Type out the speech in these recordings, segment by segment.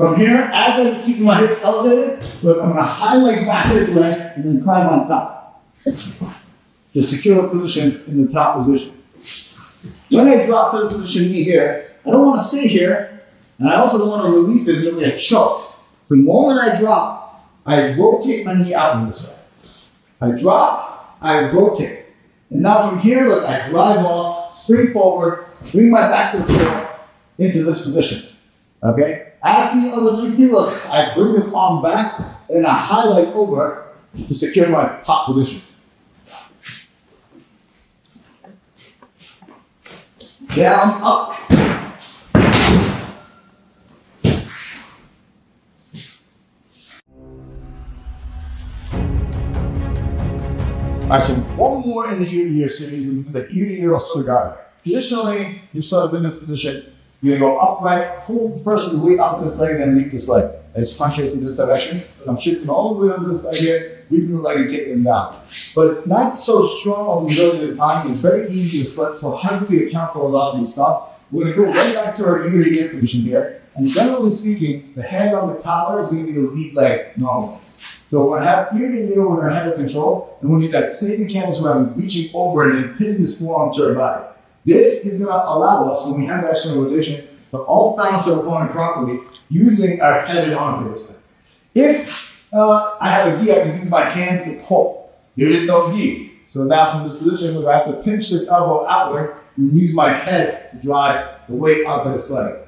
From here, as I'm keeping my hips elevated, look, I'm gonna highlight back this way and then climb on top. To secure the position in the top position. When I drop to the position knee here, I don't want to stay here, and I also don't want to release it until I get choked. The moment I drop, I rotate my knee out in this way. I drop, I rotate. And now from here, look, I drive off, spring forward, bring my back to the floor into this position. Okay? As you underneath me, look, I bring this arm back, and I highlight over to secure my top position. Down, up. Alright, so one more in the ear-to-ear series, we do the ear-to-ear oscillator. Traditionally, you're sort of in this position, you're gonna go upright, pull the person's weight out this leg, and then leap this leg. It's front facing this direction. I'm shifting all the way onto this leg here, reaping the leg and kicking them down. But it's not so strong on the majority of the time. It's very easy to slip, so how do we account for a lot of these stuff? We're going to go right back to our ear-to-ear position here. And generally speaking, the hand on the collar is going to be the lead leg normally. So we're going to have ear-to-ear with our hand of control, and we'll need that same mechanics where I'm reaching over and then pinning this forearm to our body. This is going to allow us, when we have that external rotation, to all balance our opponent properly using our head and arm placement. If I have a gi, I can use my hands to pull. There is no gi. So now from this position, we're going to have to pinch this elbow outward and use my head to drive the weight onto this leg.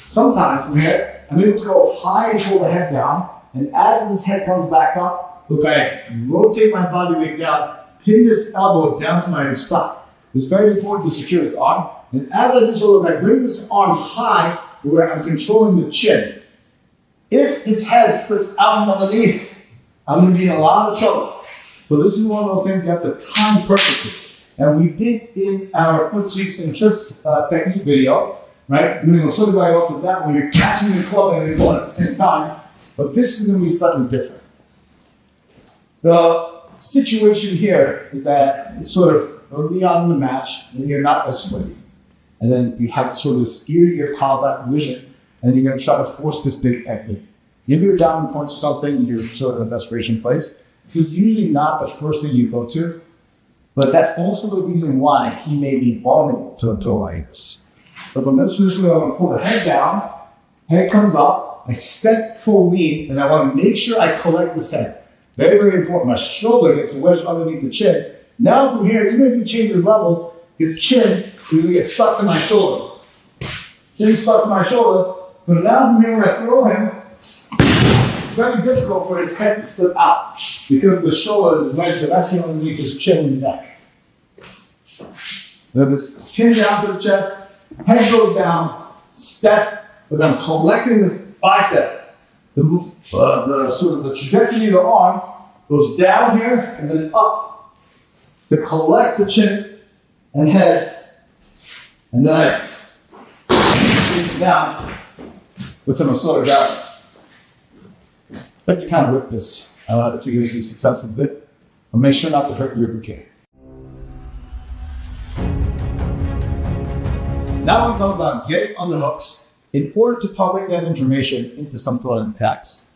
Sometimes from here, I'm able to go high and pull the head down, and as this head comes back up, look, I rotate my body weight down, pin this elbow down to my side. It's very important to secure this arm. And as I do so, look, I bring this arm high where I'm controlling the chin. If his head slips out from underneath, I'm going to be in a lot of trouble. So this is one of those things you have to time perfectly. And we did in our foot sweeps and trips technique video, right? Doing a sort of guy off with that when you're catching the club and you're going at the same time. But this is going to be slightly different. The situation here is that it's sort of early on in the match, and you're not as sweaty. And then you have sort of this ear-to-ear collar position, and you're going to try to force this big technique. Maybe you're down in points or something, you're sort of in a desperation place. This is usually not the first thing you go to, but that's also the reason why he may be vulnerable to a throw like this. So from this position, I'm going to pull the head down, head comes up, I step, pull, lean, and I want to make sure I collect this head. Very, very important. My shoulder gets wedged underneath the chin. Now from here, even if he changes levels, his chin is going to get stuck in my shoulder. Chin stuck in my shoulder. So now from here, when I throw him, it's very difficult for his head to slip out because the shoulder is wedged actually underneath his chin and neck. Then this chin down to the chest, head goes down, step, but I'm collecting this bicep. The sort of the trajectory of the arm goes down here and then up to collect the chin and head, and then I take it down with some sort of guard. Let's kind of whip this if you're going to be successful with it, but make sure not to hurt your bouquet. Now we're talking about getting on the hooks in order to public that information into some sort of impacts.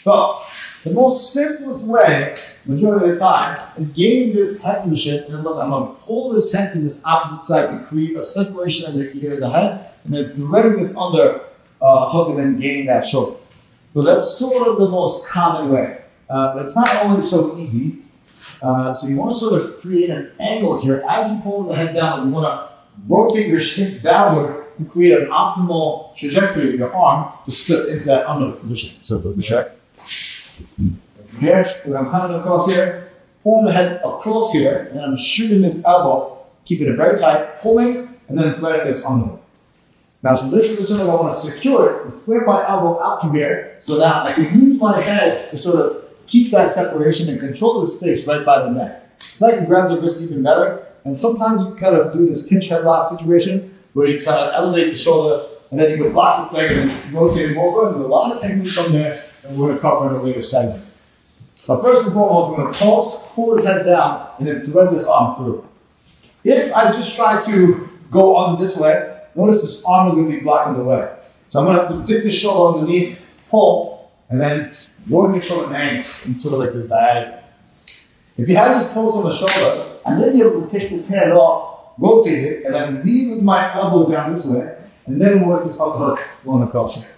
So, the most simplest way, majority of the time, is gaining this head position, and look, I'm going to pull this head to this opposite side to create a separation of the ear and the head, and then threading this under hook and then gaining that shoulder. So that's sort of the most common way. But it's not always so easy. So you want to sort of create an angle here. As you pull the head down, you want to rotate your hips downward and create an optimal trajectory of your arm to slip into that under position. So go to check. Here, I'm coming across here, pulling the head across here, and I'm shooting this elbow, keeping it very tight, pulling, and then threading this under. Now from this position, I want to secure it and flip my elbow out from here, so that I can use my head to sort of keep that separation and control the space right by the neck. So I can grab the wrist even better, and sometimes you kind of do this pinch head lock situation, where you kind of elevate the shoulder, and then you can block this leg and rotate him over, and there's a lot of techniques on there, and we're going to cover in a later segment. But first and foremost, we're going to pulse, pull his head down, and then thread this arm through. If I just try to go on this way, notice this arm is going to be blocking the way. So I'm going to have to dip the shoulder underneath, pull, and then work it from an angle, and sort of like this diagonal. If you have this pulse on the shoulder, I'm then able to take this hand off, rotate it, and then lead with my elbow down this way, and then work this up hook going across.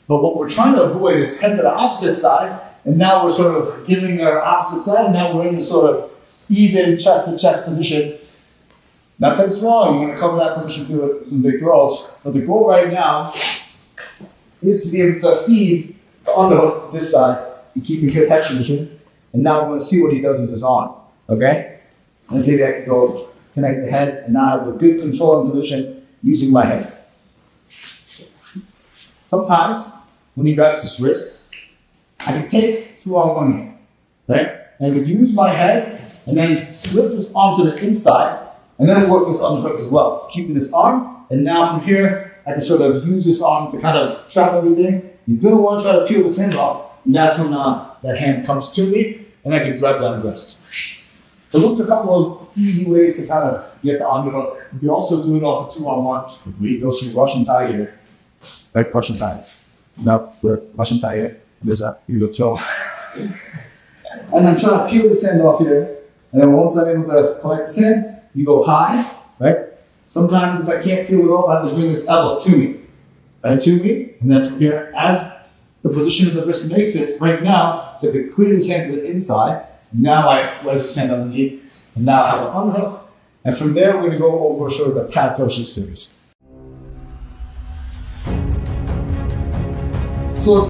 But what we're trying to avoid is head to the opposite side, and now we're sort of giving our opposite side, and now we're in this sort of even chest-to-chest position. Not that it's wrong, you're going to cover that position through with some big throws, but the goal right now is to be able to feed the underhook to this side and keep a good head position. And now I'm going to see what he does with his arm, okay? And maybe I can go connect the head and now have a good control and position using my head. Sometimes, when he grabs his wrist, I can take two on one hand, right? And I can use my head and then slip this arm to the inside and then work this underhook as well, keeping this arm. And now from here, I can sort of use this arm to kind of trap everything. He's going to want to try to peel this hand off, and that's when that hand comes to me, and I can grab that wrist. So those are a couple of easy ways to kind of get the underhook. You can also do it off of 2-on-1. We go through Russian tie here. Right, Russian tie. No, we're Russian tie here. There's a little toe. And I'm trying to peel this hand off here. And then once I'm able to collect this hand, you go high, right? Sometimes if I can't peel it off, I just bring this elbow to me. Right to me, and then from here, as the position of the wrist makes it right now, so I can clear this hand to the inside. Now I place this hand underneath, and now I have an underhook. And from there, we're going to go over sort of the Patatoshi series. So